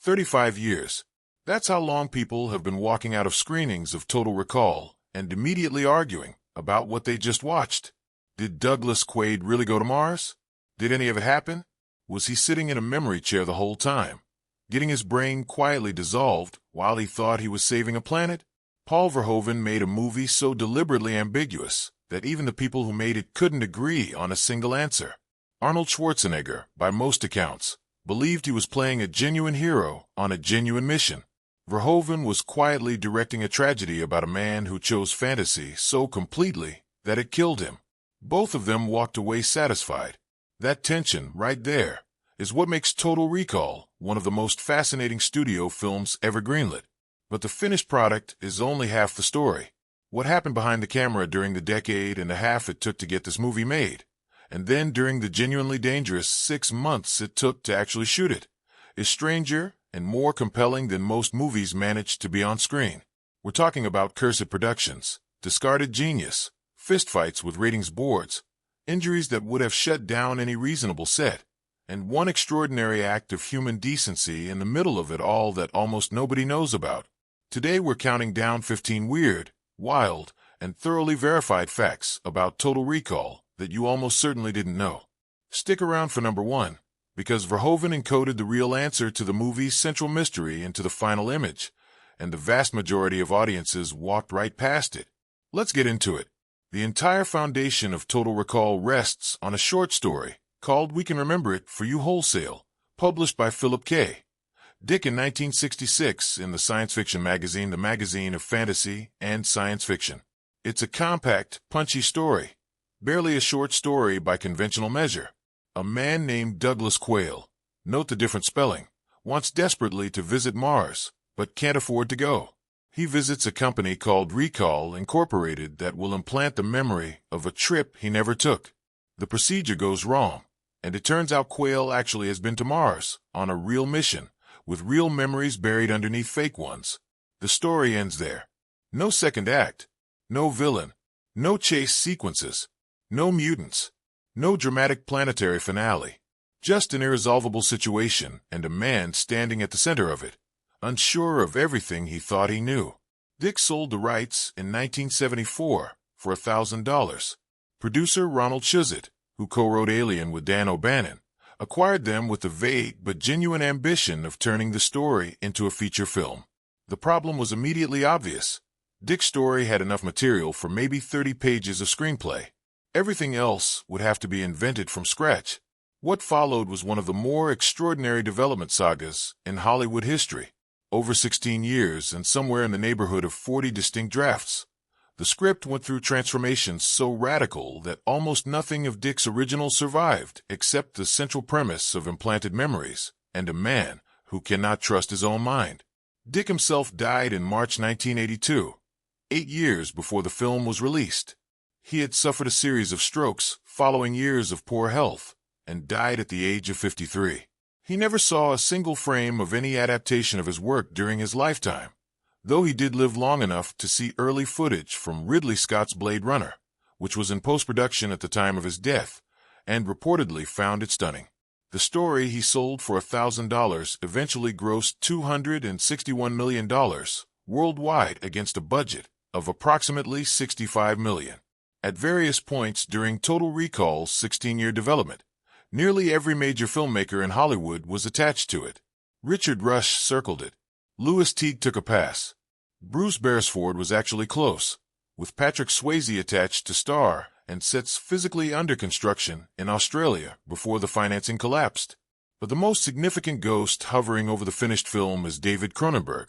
35 years. That's how long people have been walking out of screenings of Total Recall and immediately arguing about what they just watched. Did Douglas Quaid really go to Mars? Did any of it happen? Was he sitting in a memory chair the whole time, getting his brain quietly dissolved while he thought he was saving a planet? Paul Verhoeven made a movie so deliberately ambiguous that even the people who made it couldn't agree on a single answer. Arnold Schwarzenegger, by most accounts, believed he was playing a genuine hero on a genuine mission. Verhoeven was quietly directing a tragedy about a man who chose fantasy so completely that it killed him. Both of them walked away satisfied. That tension, right there, is what makes Total Recall one of the most fascinating studio films ever greenlit. But the finished product is only half the story. What happened behind the camera during the decade and a half it took to get this movie made, and then during the genuinely dangerous 6 months it took to actually shoot it, is stranger and more compelling than most movies manage to be on screen. We're talking about cursed productions, discarded genius, fistfights with ratings boards, injuries that would have shut down any reasonable set, and one extraordinary act of human decency in the middle of it all that almost nobody knows about. Today we're counting down 15 weird, wild, and thoroughly verified facts about Total Recall that you almost certainly didn't know. Stick around for number 1, because Verhoeven encoded the real answer to the movie's central mystery into the final image, and the vast majority of audiences walked right past it. Let's get into it. The entire foundation of Total Recall rests on a short story called We Can Remember It for You Wholesale, published by Philip K. Dick in 1966 in the science fiction magazine, the Magazine of Fantasy and Science Fiction. It's a compact, punchy story, barely a short story by conventional measure. A man named Douglas Quail, note the different spelling, wants desperately to visit Mars, but can't afford to go. He visits a company called Recall Incorporated that will implant the memory of a trip he never took. The procedure goes wrong, and it turns out Quail actually has been to Mars on a real mission, with real memories buried underneath fake ones. The story ends there. No second act, no villain, no chase sequences, no mutants, no dramatic planetary finale. Just an irresolvable situation and a man standing at the center of it, unsure of everything he thought he knew. Dick sold the rights in 1974 for $1,000. Producer Ronald Schwarzenegger, who co-wrote Alien with Dan O'Bannon, acquired them with the vague but genuine ambition of turning the story into a feature film. The problem was immediately obvious. Dick's story had enough material for maybe 30 pages of screenplay. Everything else would have to be invented from scratch. What followed was one of the more extraordinary development sagas in Hollywood history. Over 16 years and somewhere in the neighborhood of 40 distinct drafts. The script went through transformations so radical that almost nothing of Dick's original survived except the central premise of implanted memories and a man who cannot trust his own mind. Dick himself died in March 1982, 8 years before the film was released. He had suffered a series of strokes following years of poor health and died at the age of 53. He never saw a single frame of any adaptation of his work during his lifetime, though he did live long enough to see early footage from Ridley Scott's Blade Runner, which was in post-production at the time of his death, and reportedly found it stunning. The story he sold for $1,000 eventually grossed $261 million worldwide against a budget of approximately $65 million. At various points during Total Recall's 16-year development, nearly every major filmmaker in Hollywood was attached to it. Richard Rush circled it. Louis Teague took a pass. Bruce Beresford was actually close, with Patrick Swayze attached to star and sets physically under construction in Australia before the financing collapsed. But the most significant ghost hovering over the finished film is David Cronenberg,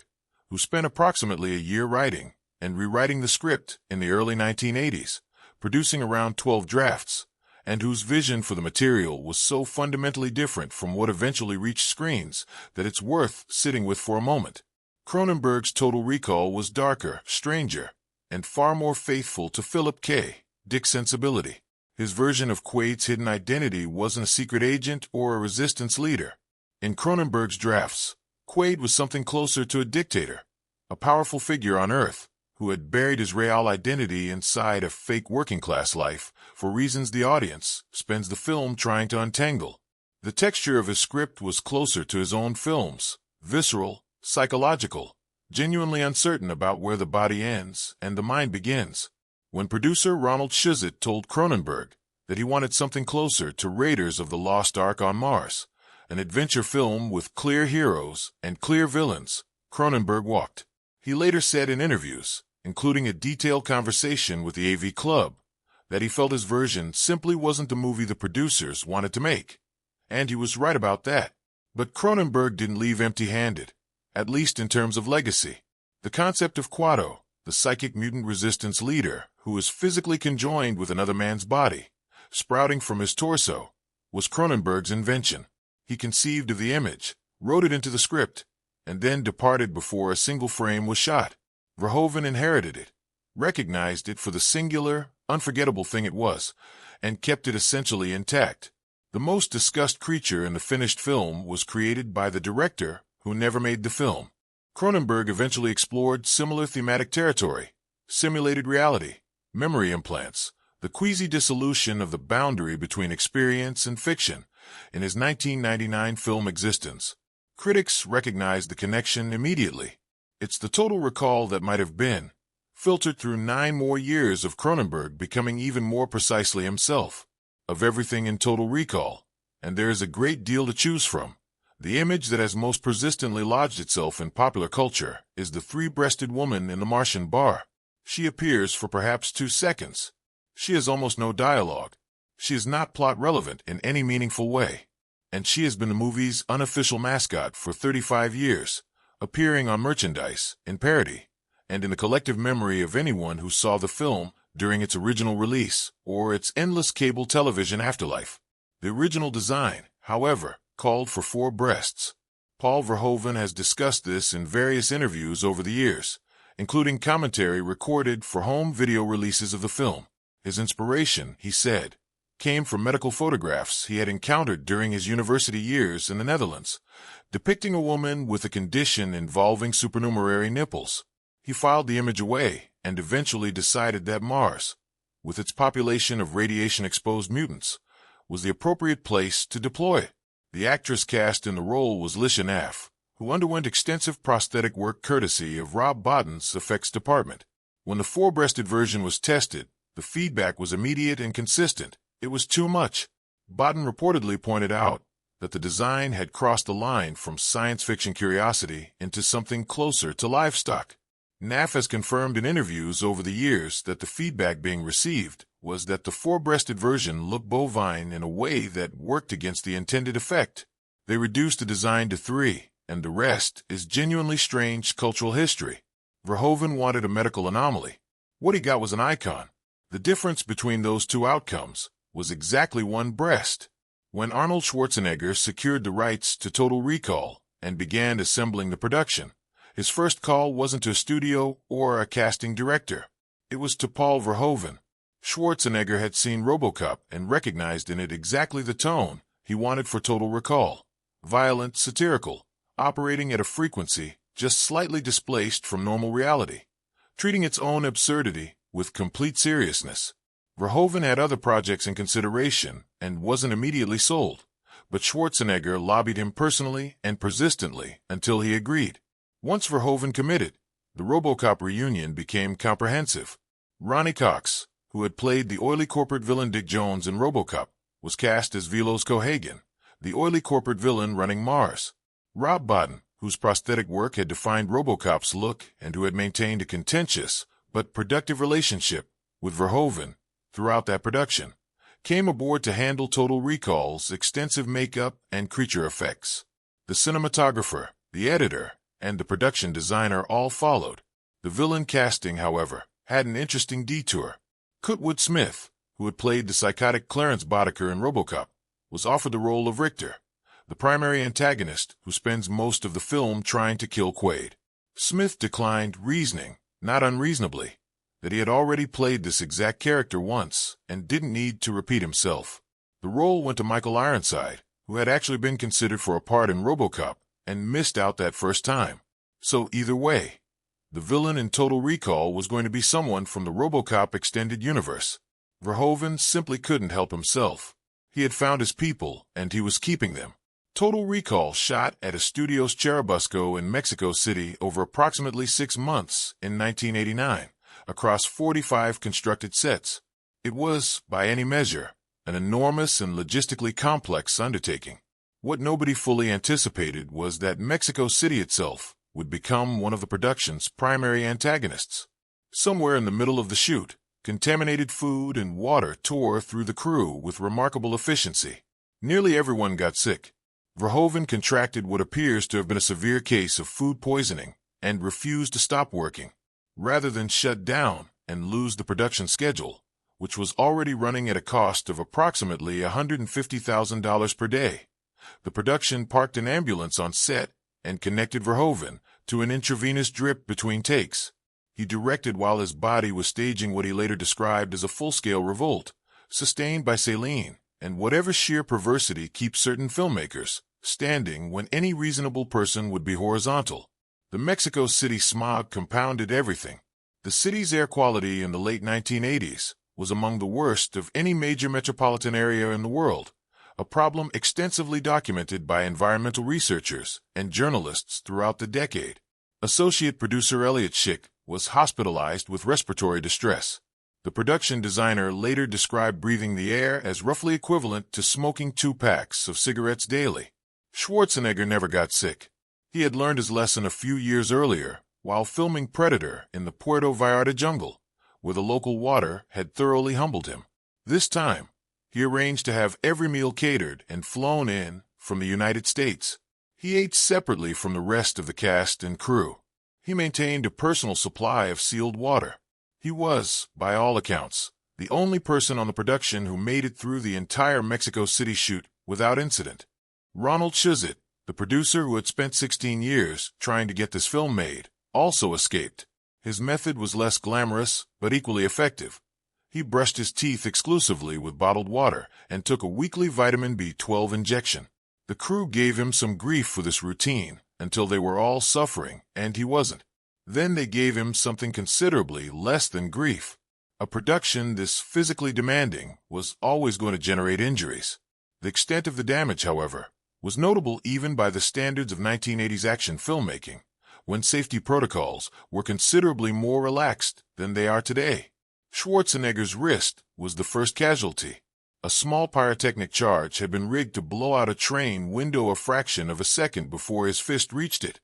who spent approximately a year writing and rewriting the script in the early 1980s, producing around 12 drafts, and whose vision for the material was so fundamentally different from what eventually reached screens that it's worth sitting with for a moment. Cronenberg's Total Recall was darker, stranger, and far more faithful to Philip K. Dick's sensibility. His version of Quaid's hidden identity wasn't a secret agent or a resistance leader. In Cronenberg's drafts, Quaid was something closer to a dictator, a powerful figure on Earth, who had buried his real identity inside a fake working-class life for reasons the audience spends the film trying to untangle. The texture of his script was closer to his own films, visceral, psychological, genuinely uncertain about where the body ends and the mind begins. When producer Ronald Schwarzenegger told Cronenberg that he wanted something closer to Raiders of the Lost Ark on Mars, an adventure film with clear heroes and clear villains, Cronenberg walked. He later said in interviews, including a detailed conversation with the AV Club, that he felt his version simply wasn't the movie the producers wanted to make. And he was right about that. But Cronenberg didn't leave empty-handed, at least in terms of legacy. The concept of Quado, the psychic mutant resistance leader who is physically conjoined with another man's body, sprouting from his torso, was Cronenberg's invention. He conceived of the image, wrote it into the script, and then departed before a single frame was shot. Verhoeven inherited it, recognized it for the singular, unforgettable thing it was, and kept it essentially intact. The most discussed creature in the finished film was created by the director who never made the film. Cronenberg eventually explored similar thematic territory: simulated reality, memory implants, the queasy dissolution of the boundary between experience and fiction in his 1999 film Existence. Critics recognized the connection immediately. It's the total recall that might have been, filtered through 9 more years of Cronenberg becoming even more precisely himself. Of everything in Total Recall, and there is a great deal to choose from, the image that has most persistently lodged itself in popular culture is the three-breasted woman in the Martian bar. She appears for perhaps 2 seconds. She has almost no dialogue. She is not plot-relevant in any meaningful way. And she has been the movie's unofficial mascot for 35 years, appearing on merchandise, in parody, and in the collective memory of anyone who saw the film during its original release or its endless cable television afterlife. The original design, however, called for 4 breasts. Paul Verhoeven has discussed this in various interviews over the years, including commentary recorded for home video releases of the film. His inspiration, he said, came from medical photographs he had encountered during his university years in the Netherlands, depicting a woman with a condition involving supernumerary nipples. He filed the image away and eventually decided that Mars, with its population of radiation-exposed mutants, was the appropriate place to deploy it. The actress cast in the role was Lisha Naff, who underwent extensive prosthetic work courtesy of Rob Bottin's effects department. When the 4-breasted version was tested, the feedback was immediate and consistent. It was too much. Bottin reportedly pointed out that the design had crossed the line from science fiction curiosity into something closer to livestock. Naff has confirmed in interviews over the years that the feedback being received was that the 4-breasted version looked bovine in a way that worked against the intended effect. They reduced the design to 3, and the rest is genuinely strange cultural history. Verhoeven wanted a medical anomaly. What he got was an icon. The difference between those 2 outcomes was exactly 1 breast. When Arnold Schwarzenegger secured the rights to Total Recall and began assembling the production, his first call wasn't to a studio or a casting director. It was to Paul Verhoeven. Schwarzenegger had seen RoboCop and recognized in it exactly the tone he wanted for Total Recall: violent, satirical, operating at a frequency just slightly displaced from normal reality, treating its own absurdity with complete seriousness. Verhoeven had other projects in consideration and wasn't immediately sold, but Schwarzenegger lobbied him personally and persistently until he agreed. Once Verhoeven committed, the RoboCop reunion became comprehensive. Ronnie Cox, who had played the oily corporate villain Dick Jones in RoboCop, was cast as Velos Cohagen, the oily corporate villain running Mars. Rob Bottin, whose prosthetic work had defined RoboCop's look and who had maintained a contentious but productive relationship with Verhoeven throughout that production, came aboard to handle Total Recall's extensive makeup and creature effects. The cinematographer, the editor, and the production designer all followed. The villain casting, however, had an interesting detour. Kurtwood Smith, who had played the psychotic Clarence Boddicker in RoboCop, was offered the role of Richter, the primary antagonist who spends most of the film trying to kill Quaid. Smith declined, reasoning, not unreasonably, that he had already played this exact character once and didn't need to repeat himself. The role went to Michael Ironside, who had actually been considered for a part in RoboCop and missed out that first time. So either way, the villain in Total Recall was going to be someone from the RoboCop extended universe. Verhoeven simply couldn't help himself. He had found his people, and he was keeping them. Total Recall shot at Estudios Churubusco in Mexico City over approximately 6 months in 1989, across 45 constructed sets. It was, by any measure, an enormous and logistically complex undertaking. What nobody fully anticipated was that Mexico City itself would become one of the production's primary antagonists. Somewhere in the middle of the shoot, contaminated food and water tore through the crew with remarkable efficiency. Nearly everyone got sick. Verhoeven contracted what appears to have been a severe case of food poisoning and refused to stop working, rather than shut down and lose the production schedule, which was already running at a cost of approximately $150,000 per day. The production parked an ambulance on set and connected Verhoeven to an intravenous drip between takes. He directed while his body was staging what he later described as a full-scale revolt, sustained by saline and whatever sheer perversity keeps certain filmmakers standing when any reasonable person would be horizontal. The Mexico City smog compounded everything. The city's air quality in the late 1980s was among the worst of any major metropolitan area in the world, a problem extensively documented by environmental researchers and journalists throughout the decade. Associate producer Elliot Schick was hospitalized with respiratory distress. The production designer later described breathing the air as roughly equivalent to smoking 2 packs of cigarettes daily. Schwarzenegger never got sick. He had learned his lesson a few years earlier while filming Predator in the Puerto Vallarta jungle, where the local water had thoroughly humbled him. This time, he arranged to have every meal catered and flown in from the United States. He ate separately from the rest of the cast and crew. He maintained a personal supply of sealed water. He was, by all accounts, the only person on the production who made it through the entire Mexico City shoot without incident. Arnold Schwarzenegger, the producer who had spent 16 years trying to get this film made, also escaped. His method was less glamorous, but equally effective. He brushed his teeth exclusively with bottled water and took a weekly vitamin B12 injection. The crew gave him some grief for this routine until they were all suffering and he wasn't. Then they gave him something considerably less than grief. A production this physically demanding was always going to generate injuries. The extent of the damage, however, was notable even by the standards of 1980s action filmmaking, when safety protocols were considerably more relaxed than they are today. Schwarzenegger's wrist was the first casualty. A small pyrotechnic charge had been rigged to blow out a train window a fraction of a second before his fist reached it,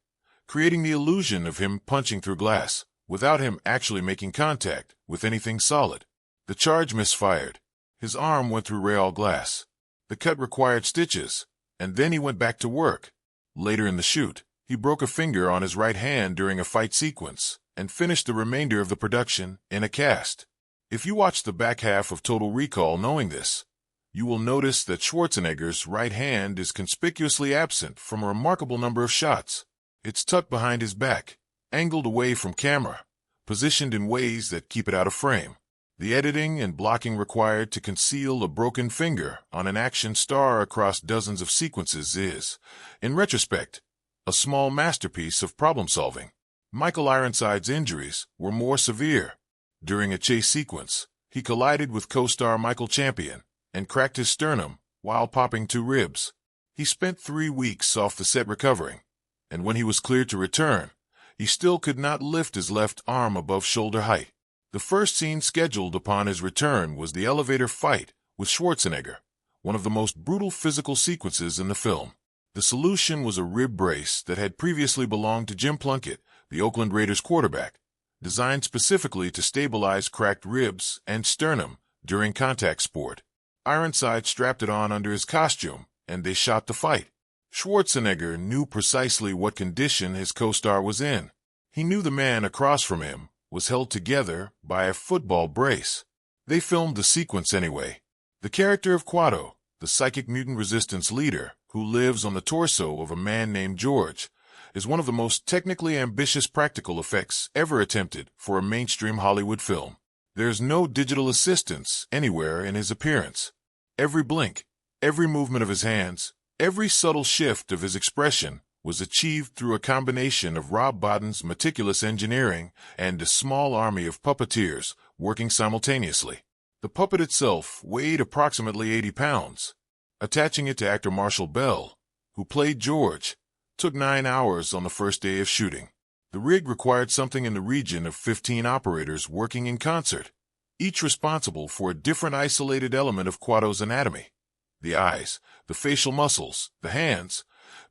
creating the illusion of him punching through glass, without him actually making contact with anything solid. The charge misfired. His arm went through rail glass. The cut required stitches, and then he went back to work. Later in the shoot, he broke a finger on his right hand during a fight sequence, and finished the remainder of the production in a cast. If you watch the back half of Total Recall knowing this, you will notice that Schwarzenegger's right hand is conspicuously absent from a remarkable number of shots. It's tucked behind his back, angled away from camera, positioned in ways that keep it out of frame. The editing and blocking required to conceal a broken finger on an action star across dozens of sequences is, in retrospect, a small masterpiece of problem-solving. Michael Ironside's injuries were more severe. During a chase sequence, he collided with co-star Michael Champion and cracked his sternum while popping 2 ribs. He spent 3 weeks off the set recovering, and when he was cleared to return, he still could not lift his left arm above shoulder height. The first scene scheduled upon his return was the elevator fight with Schwarzenegger, one of the most brutal physical sequences in the film. The solution was a rib brace that had previously belonged to Jim Plunkett, the Oakland Raiders quarterback, designed specifically to stabilize cracked ribs and sternum during contact sport. Ironside strapped it on under his costume, and they shot the fight. Schwarzenegger knew precisely what condition his co-star was in. He knew the man across from him was held together by a football brace. They filmed the sequence anyway. The character of Quado, the psychic mutant resistance leader who lives on the torso of a man named George, is one of the most technically ambitious practical effects ever attempted for a mainstream Hollywood film. There's no digital assistance anywhere in his appearance. Every blink, every movement of his hands, every subtle shift of his expression was achieved through a combination of Rob Bottin's meticulous engineering and a small army of puppeteers working simultaneously. The puppet itself weighed approximately 80 pounds. Attaching it to actor Marshall Bell, who played George, took 9 hours on the first day of shooting. The rig required something in the region of 15 operators working in concert, each responsible for a different isolated element of Quato's anatomy. The eyes, the facial muscles, the hands,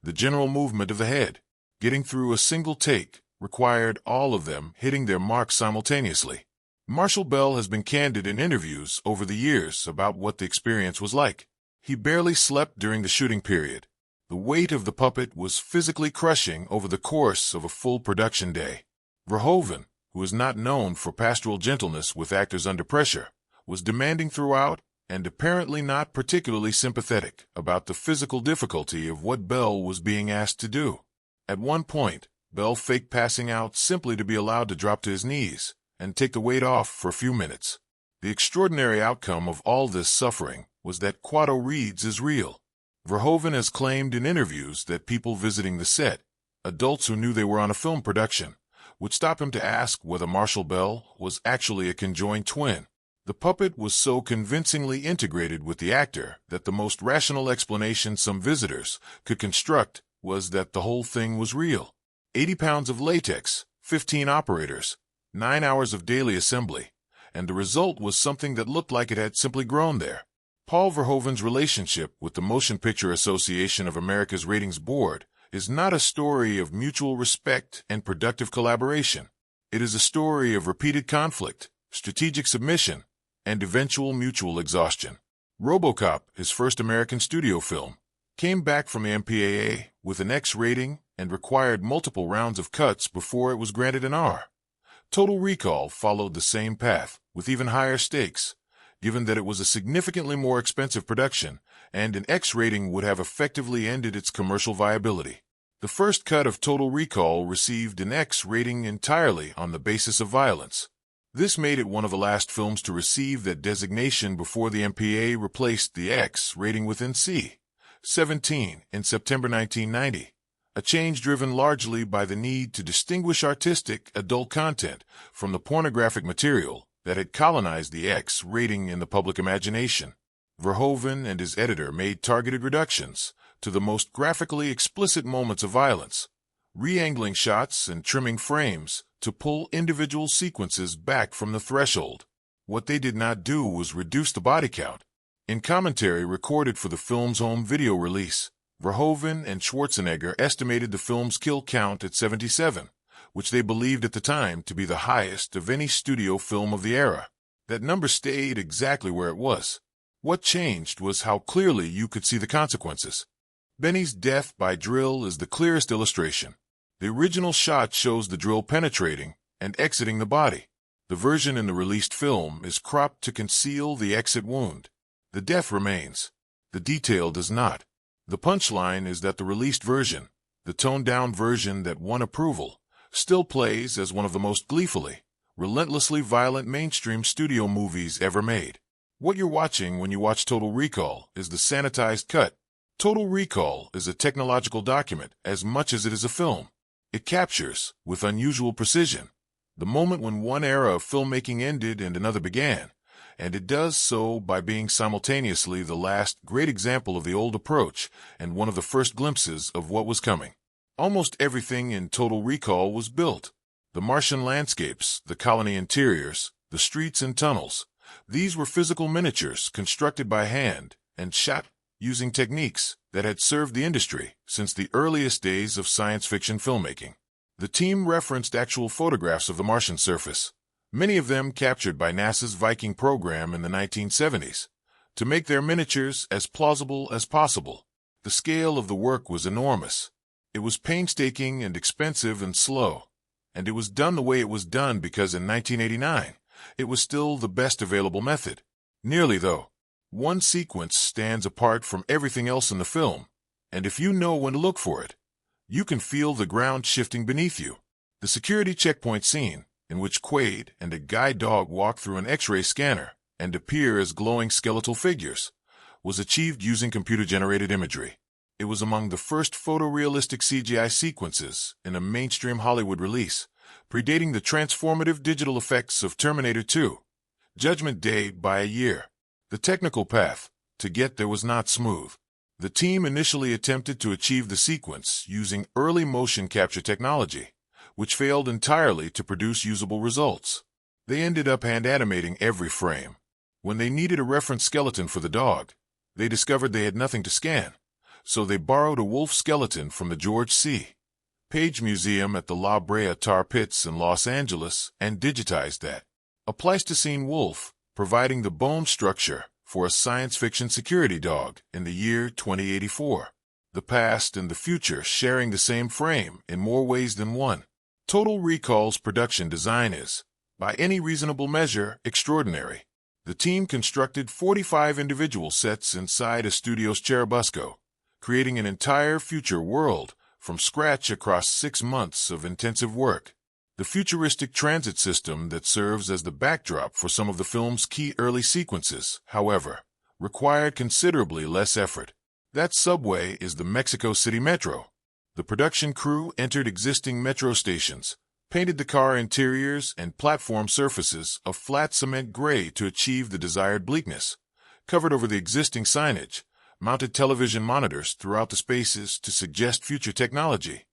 the general movement of the head. Getting through a single take required all of them hitting their mark simultaneously. Marshall Bell has been candid in interviews over the years about what the experience was like. He barely slept during the shooting period. The weight of the puppet was physically crushing over the course of a full production day. Verhoeven, who is not known for pastoral gentleness with actors under pressure, was demanding throughout and apparently not particularly sympathetic about the physical difficulty of what Bell was being asked to do. At one point, Bell faked passing out simply to be allowed to drop to his knees and take the weight off for a few minutes. The extraordinary outcome of all this suffering was that Quato reads is real. Verhoeven has claimed in interviews that people visiting the set, adults who knew they were on a film production, would stop him to ask whether Marshall Bell was actually a conjoined twin. The puppet was so convincingly integrated with the actor that the most rational explanation some visitors could construct was that the whole thing was real. 80 pounds of latex, 15 operators, 9 hours of daily assembly, and the result was something that looked like it had simply grown there. Paul Verhoeven's relationship with the Motion Picture Association of America's Ratings Board is not a story of mutual respect and productive collaboration. It is a story of repeated conflict, strategic submission, and eventual mutual exhaustion. RoboCop, his first American studio film, came back from the MPAA with an X rating and required multiple rounds of cuts before it was granted an R. Total Recall followed the same path, with even higher stakes, given that it was a significantly more expensive production, and an X rating would have effectively ended its commercial viability. The first cut of Total Recall received an X rating entirely on the basis of violence. This made it one of the last films to receive that designation before the MPAA replaced the X rating with NC-17 in September 1990, a change driven largely by the need to distinguish artistic, adult content from the pornographic material that had colonized the X rating in the public imagination. Verhoeven and his editor made targeted reductions to the most graphically explicit moments of violence, re-angling shots and trimming frames to pull individual sequences back from the threshold. What they did not do was reduce the body count. In commentary recorded for the film's home video release, Verhoeven and Schwarzenegger estimated the film's kill count at 77, which they believed at the time to be the highest of any studio film of the era. That number stayed exactly where it was. What changed was how clearly you could see the consequences. Benny's death by drill is the clearest illustration. The original shot shows the drill penetrating and exiting the body. The version in the released film is cropped to conceal the exit wound. The death remains. The detail does not. The punchline is that the released version, the toned-down version that won approval, still plays as one of the most gleefully, relentlessly violent mainstream studio movies ever made. What you're watching when you watch Total Recall is the sanitized cut. Total Recall is a technological document as much as it is a film. It captures, with unusual precision, the moment when one era of filmmaking ended and another began, and it does so by being simultaneously the last great example of the old approach and one of the first glimpses of what was coming. Almost everything in Total Recall was built. The Martian landscapes, the colony interiors, the streets and tunnels. These were physical miniatures constructed by hand and shot using techniques that had served the industry since the earliest days of science fiction filmmaking. The team referenced actual photographs of the Martian surface, many of them captured by NASA's Viking program in the 1970s, to make their miniatures as plausible as possible. The scale of the work was enormous. It was painstaking and expensive and slow, and it was done the way it was done because in 1989, it was still the best available method. Nearly, though. One sequence stands apart from everything else in the film, and if you know when to look for it, you can feel the ground shifting beneath you. The security checkpoint scene, in which Quaid and a guide dog walk through an X-ray scanner and appear as glowing skeletal figures, was achieved using computer-generated imagery. It was among the first photorealistic CGI sequences in a mainstream Hollywood release, predating the transformative digital effects of Terminator 2, Judgment Day by a year. The technical path to get there was not smooth. The team initially attempted to achieve the sequence using early motion capture technology, which failed entirely to produce usable results. They ended up hand-animating every frame. When they needed a reference skeleton for the dog, they discovered they had nothing to scan, so they borrowed a wolf skeleton from the George C. Page Museum at the La Brea Tar Pits in Los Angeles and digitized that. A Pleistocene wolf, providing the bone structure for a science fiction security dog in the year 2084. The past and the future sharing the same frame in more ways than one. Total Recall's production design is, by any reasonable measure, extraordinary. The team constructed 45 individual sets inside a studio's Cherubusco, creating an entire future world from scratch across 6 months of intensive work. The futuristic transit system that serves as the backdrop for some of the film's key early sequences, however, required considerably less effort. That subway is the Mexico City Metro. The production crew entered existing metro stations, painted the car interiors and platform surfaces of flat cement gray to achieve the desired bleakness, covered over the existing signage, mounted television monitors throughout the spaces to suggest future technology,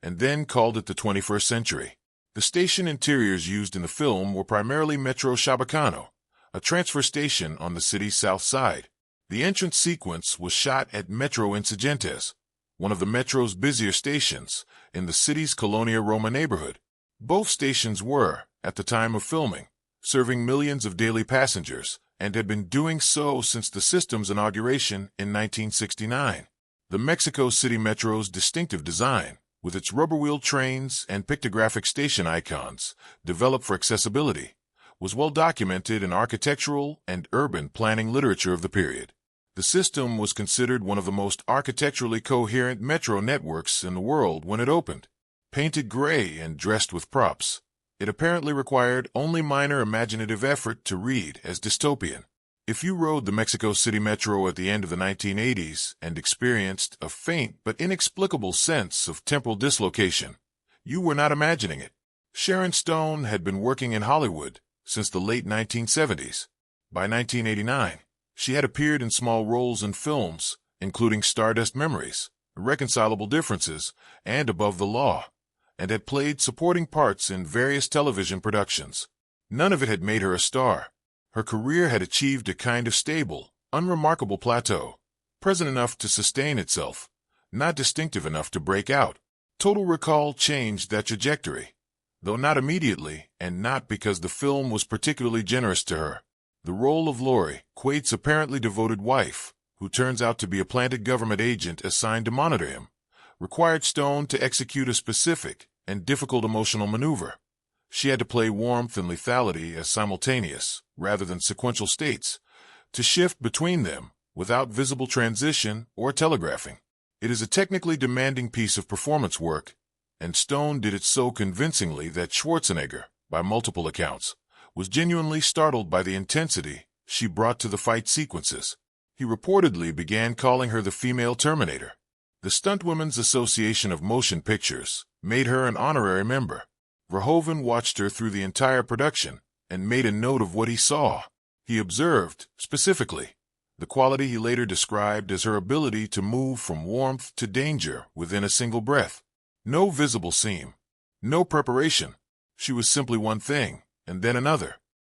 and then called it the 21st century. The station interiors used in the film were primarily Metro Chabacano, a transfer station on the city's south side. The entrance sequence was shot at Metro Insurgentes, one of the Metro's busier stations in the city's Colonia Roma neighborhood. Both stations were, at the time of filming, serving millions of daily passengers, and had been doing so since the system's inauguration in 1969. The Mexico City Metro's distinctive design, with its rubber-wheel trains and pictographic station icons developed for accessibility, was well documented in architectural and urban planning literature of the period. The system was considered one of the most architecturally coherent metro networks in the world when it opened. Painted gray and dressed with props, it apparently required only minor imaginative effort to read as dystopian. If you rode the Mexico City Metro at the end of the 1980s and experienced a faint but inexplicable sense of temporal dislocation, you were not imagining it. Sharon Stone had been working in Hollywood since the late 1970s. By 1989, she had appeared in small roles in films, including Stardust Memories, Irreconcilable Differences, and Above the Law, and had played supporting parts in various television productions. None of it had made her a star. Her career had achieved a kind of stable, unremarkable plateau, present enough to sustain itself, not distinctive enough to break out. Total Recall changed that trajectory, though not immediately and not because the film was particularly generous to her. The role of Lori, Quaid's apparently devoted wife, who turns out to be a planted government agent assigned to monitor him, required Stone to execute a specific and difficult emotional maneuver. She had to play warmth and lethality as simultaneous, rather than sequential states, to shift between them without visible transition or telegraphing. It is a technically demanding piece of performance work, and Stone did it so convincingly that Schwarzenegger, by multiple accounts, was genuinely startled by the intensity she brought to the fight sequences. He reportedly began calling her the female Terminator. The Stuntwomen's Association of Motion Pictures made her an honorary member. Verhoeven watched her through the entire production and made a note of what he saw. He observed, specifically, the quality he later described as her ability to move from warmth to danger within a single breath. No visible seam. No preparation. She was simply one thing, and then another,